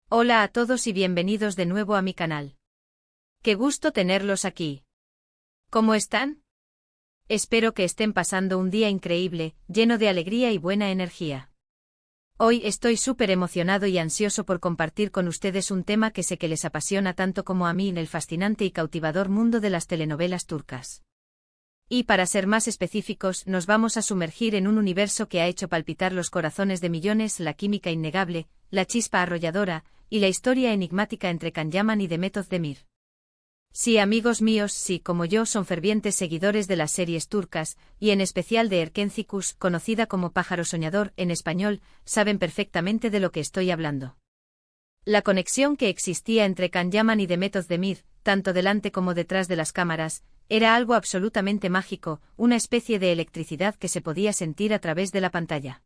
Hola a todos y bienvenidos de nuevo a mi canal. Qué gusto tenerlos aquí. ¿Cómo están? Espero que estén pasando un día increíble, lleno de alegría y buena energía. Hoy estoy súper emocionado y ansioso por compartir con ustedes un tema que sé que les apasiona tanto como a mí en el fascinante y cautivador mundo de las telenovelas turcas. Y para ser más específicos, nos vamos a sumergir en un universo que ha hecho palpitar los corazones de millones, la química innegable, la chispa arrolladora, y la historia enigmática entre Can Yaman y Demet Özdemir. Sí, amigos míos, sí, como yo, son fervientes seguidores de las series turcas, y en especial de Erkencikus, conocida como Pájaro Soñador en español, saben perfectamente de lo que estoy hablando. La conexión que existía entre Can Yaman y Demet Özdemir, tanto delante como detrás de las cámaras, era algo absolutamente mágico, una especie de electricidad que se podía sentir a través de la pantalla.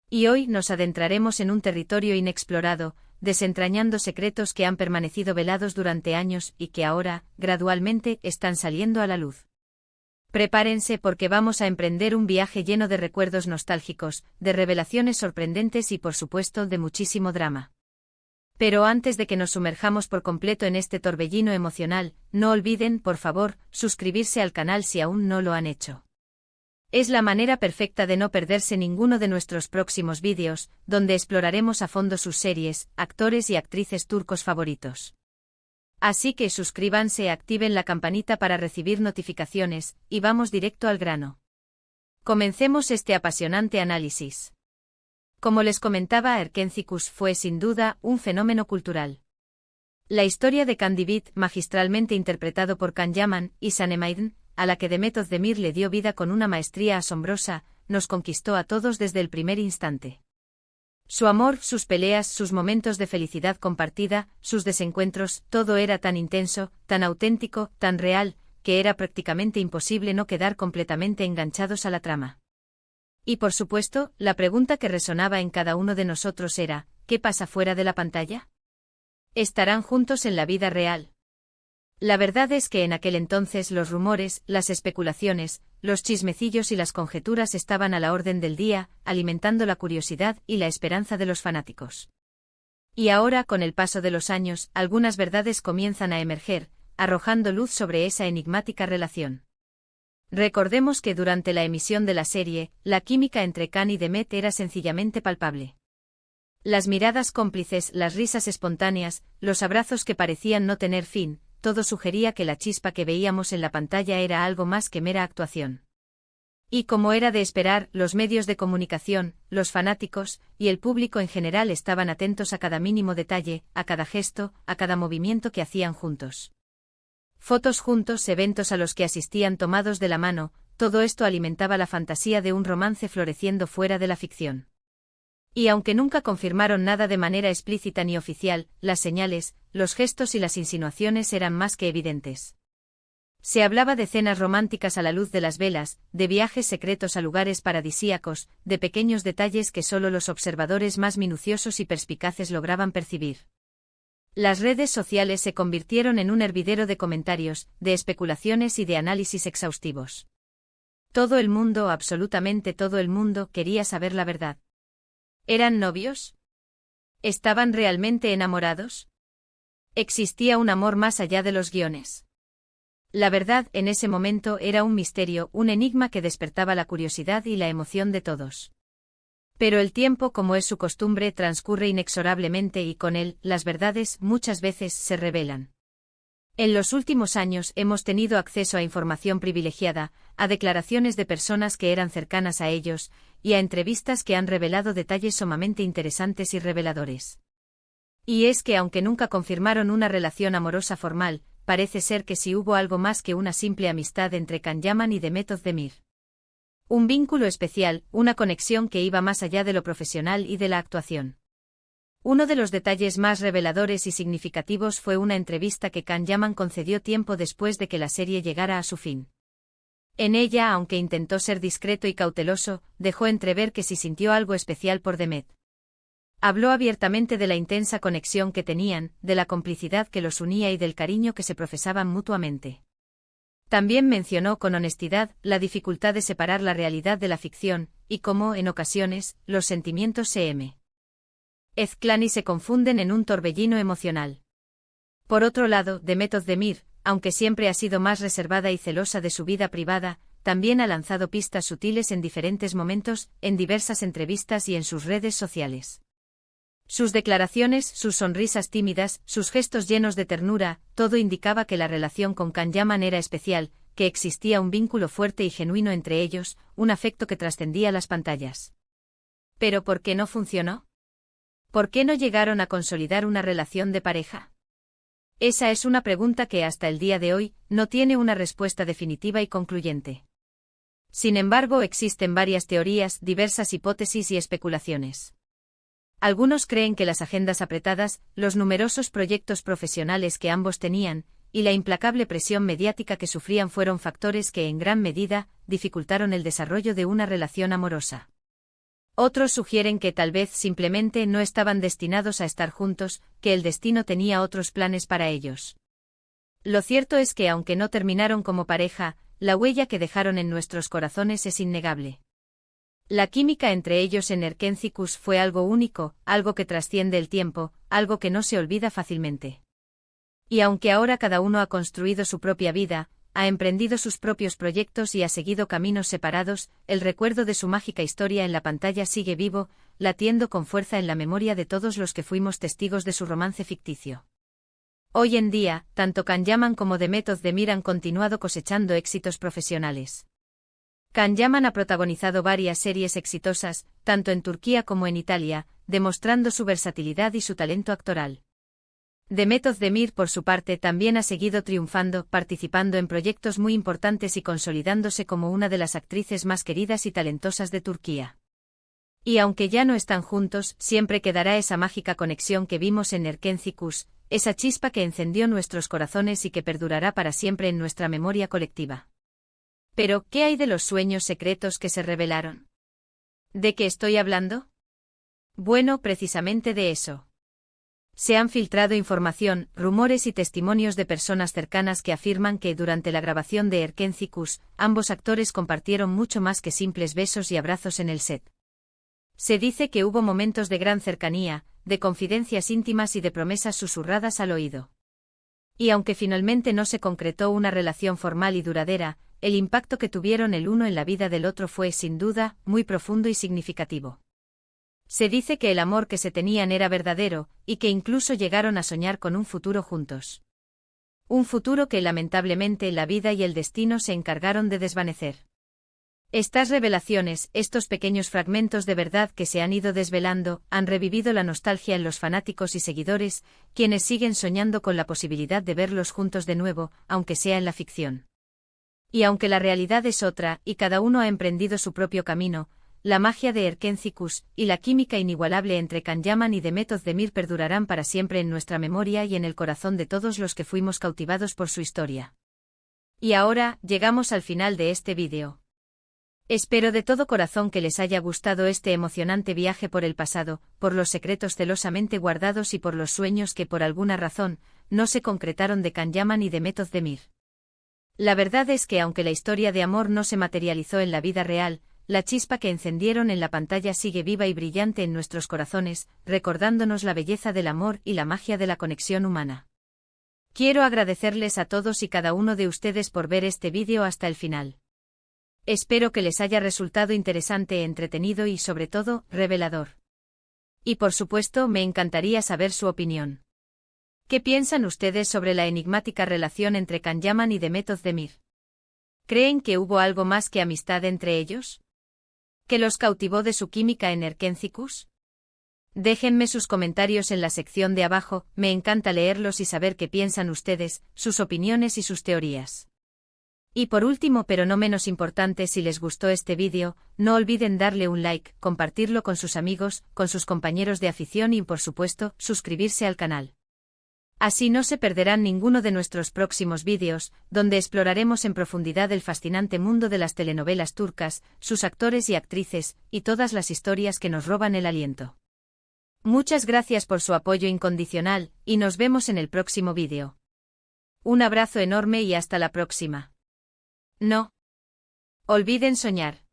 Y hoy nos adentraremos en un territorio inexplorado, desentrañando secretos que han permanecido velados durante años y que ahora, gradualmente, están saliendo a la luz. Prepárense porque vamos a emprender un viaje lleno de recuerdos nostálgicos, de revelaciones sorprendentes y por supuesto de muchísimo drama. Pero antes de que nos sumerjamos por completo en este torbellino emocional, no olviden, por favor, suscribirse al canal si aún no lo han hecho. Es la manera perfecta de no perderse ninguno de nuestros próximos vídeos, donde exploraremos a fondo sus series, actores y actrices turcos favoritos. Así que suscríbanse y activen la campanita para recibir notificaciones, y vamos directo al grano. Comencemos este apasionante análisis. Como les comentaba, Erkencikus fue sin duda un fenómeno cultural. La historia de Candivit, magistralmente interpretado por Can Yaman y Sanem, a la que Demet Özdemir le dio vida con una maestría asombrosa, nos conquistó a todos desde el primer instante. Su amor, sus peleas, sus momentos de felicidad compartida, sus desencuentros, todo era tan intenso, tan auténtico, tan real, que era prácticamente imposible no quedar completamente enganchados a la trama. Y por supuesto, la pregunta que resonaba en cada uno de nosotros era, ¿qué pasa fuera de la pantalla? ¿Estarán juntos en la vida real? La verdad es que en aquel entonces los rumores, las especulaciones, los chismecillos y las conjeturas estaban a la orden del día, alimentando la curiosidad y la esperanza de los fanáticos. Y ahora, con el paso de los años, algunas verdades comienzan a emerger, arrojando luz sobre esa enigmática relación. Recordemos que durante la emisión de la serie, la química entre Can y Demet era sencillamente palpable. Las miradas cómplices, las risas espontáneas, los abrazos que parecían no tener fin, todo sugería que la chispa que veíamos en la pantalla era algo más que mera actuación. Y como era de esperar, los medios de comunicación, los fanáticos, y el público en general estaban atentos a cada mínimo detalle, a cada gesto, a cada movimiento que hacían juntos. Fotos juntos, eventos a los que asistían tomados de la mano, todo esto alimentaba la fantasía de un romance floreciendo fuera de la ficción. Y aunque nunca confirmaron nada de manera explícita ni oficial, las señales, los gestos y las insinuaciones eran más que evidentes. Se hablaba de cenas románticas a la luz de las velas, de viajes secretos a lugares paradisíacos, de pequeños detalles que solo los observadores más minuciosos y perspicaces lograban percibir. Las redes sociales se convirtieron en un hervidero de comentarios, de especulaciones y de análisis exhaustivos. Todo el mundo, absolutamente todo el mundo, quería saber la verdad. ¿Eran novios? ¿Estaban realmente enamorados? ¿Existía un amor más allá de los guiones? La verdad, en ese momento, era un misterio, un enigma que despertaba la curiosidad y la emoción de todos. Pero el tiempo, como es su costumbre, transcurre inexorablemente y con él, las verdades, muchas veces, se revelan. En los últimos años hemos tenido acceso a información privilegiada, a declaraciones de personas que eran cercanas a ellos, y a entrevistas que han revelado detalles sumamente interesantes y reveladores. Y es que aunque nunca confirmaron una relación amorosa formal, parece ser que sí hubo algo más que una simple amistad entre Can Yaman y Demet Özdemir. Un vínculo especial, una conexión que iba más allá de lo profesional y de la actuación. Uno de los detalles más reveladores y significativos fue una entrevista que Can Yaman concedió tiempo después de que la serie llegara a su fin. En ella, aunque intentó ser discreto y cauteloso, dejó entrever que sí sintió algo especial por Demet. Habló abiertamente de la intensa conexión que tenían, de la complicidad que los unía y del cariño que se profesaban mutuamente. También mencionó con honestidad la dificultad de separar la realidad de la ficción, y cómo, en ocasiones, los sentimientos se Ezclani se confunden en un torbellino emocional. Por otro lado, Demet Özdemir, aunque siempre ha sido más reservada y celosa de su vida privada, también ha lanzado pistas sutiles en diferentes momentos, en diversas entrevistas y en sus redes sociales. Sus declaraciones, sus sonrisas tímidas, sus gestos llenos de ternura, todo indicaba que la relación con Can Yaman era especial, que existía un vínculo fuerte y genuino entre ellos, un afecto que trascendía las pantallas. ¿Pero por qué no funcionó? ¿Por qué no llegaron a consolidar una relación de pareja? Esa es una pregunta que hasta el día de hoy no tiene una respuesta definitiva y concluyente. Sin embargo, existen varias teorías, diversas hipótesis y especulaciones. Algunos creen que las agendas apretadas, los numerosos proyectos profesionales que ambos tenían, y la implacable presión mediática que sufrían fueron factores que en gran medida dificultaron el desarrollo de una relación amorosa. Otros sugieren que tal vez simplemente no estaban destinados a estar juntos, que el destino tenía otros planes para ellos. Lo cierto es que aunque no terminaron como pareja, la huella que dejaron en nuestros corazones es innegable. La química entre ellos en Erkenci fue algo único, algo que trasciende el tiempo, algo que no se olvida fácilmente. Y aunque ahora cada uno ha construido su propia vida, ha emprendido sus propios proyectos y ha seguido caminos separados, el recuerdo de su mágica historia en la pantalla sigue vivo, latiendo con fuerza en la memoria de todos los que fuimos testigos de su romance ficticio. Hoy en día, tanto Can Yaman como Demet Özdemir han continuado cosechando éxitos profesionales. Can Yaman ha protagonizado varias series exitosas, tanto en Turquía como en Italia, demostrando su versatilidad y su talento actoral. Demet Özdemir, por su parte, también ha seguido triunfando, participando en proyectos muy importantes y consolidándose como una de las actrices más queridas y talentosas de Turquía. Y aunque ya no están juntos, siempre quedará esa mágica conexión que vimos en Erkenci, esa chispa que encendió nuestros corazones y que perdurará para siempre en nuestra memoria colectiva. Pero, ¿qué hay de los sueños secretos que se revelaron? ¿De qué estoy hablando? Bueno, precisamente de eso. Se han filtrado información, rumores y testimonios de personas cercanas que afirman que durante la grabación de Erkenci, ambos actores compartieron mucho más que simples besos y abrazos en el set. Se dice que hubo momentos de gran cercanía, de confidencias íntimas y de promesas susurradas al oído. Y aunque finalmente no se concretó una relación formal y duradera, el impacto que tuvieron el uno en la vida del otro fue, sin duda, muy profundo y significativo. Se dice que el amor que se tenían era verdadero, y que incluso llegaron a soñar con un futuro juntos. Un futuro que lamentablemente la vida y el destino se encargaron de desvanecer. Estas revelaciones, estos pequeños fragmentos de verdad que se han ido desvelando, han revivido la nostalgia en los fanáticos y seguidores, quienes siguen soñando con la posibilidad de verlos juntos de nuevo, aunque sea en la ficción. Y aunque la realidad es otra, y cada uno ha emprendido su propio camino, la magia de Erkenci y la química inigualable entre Can Yaman y Demet Özdemir perdurarán para siempre en nuestra memoria y en el corazón de todos los que fuimos cautivados por su historia. Y ahora, llegamos al final de este vídeo. Espero de todo corazón que les haya gustado este emocionante viaje por el pasado, por los secretos celosamente guardados y por los sueños que por alguna razón no se concretaron de Can Yaman y Demet Özdemir. La verdad es que aunque la historia de amor no se materializó en la vida real, la chispa que encendieron en la pantalla sigue viva y brillante en nuestros corazones, recordándonos la belleza del amor y la magia de la conexión humana. Quiero agradecerles a todos y cada uno de ustedes por ver este vídeo hasta el final. Espero que les haya resultado interesante, entretenido y sobre todo, revelador. Y por supuesto, me encantaría saber su opinión. ¿Qué piensan ustedes sobre la enigmática relación entre Can Yaman y Demet Özdemir? ¿Creen que hubo algo más que amistad entre ellos? ¿Que los cautivó de su química en Erkenci? Déjenme sus comentarios en la sección de abajo, me encanta leerlos y saber qué piensan ustedes, sus opiniones y sus teorías. Y por último pero no menos importante, si les gustó este vídeo, no olviden darle un like, compartirlo con sus amigos, con sus compañeros de afición y por supuesto, suscribirse al canal. Así no se perderán ninguno de nuestros próximos vídeos, donde exploraremos en profundidad el fascinante mundo de las telenovelas turcas, sus actores y actrices, y todas las historias que nos roban el aliento. Muchas gracias por su apoyo incondicional, y nos vemos en el próximo vídeo. Un abrazo enorme y hasta la próxima. No olviden soñar.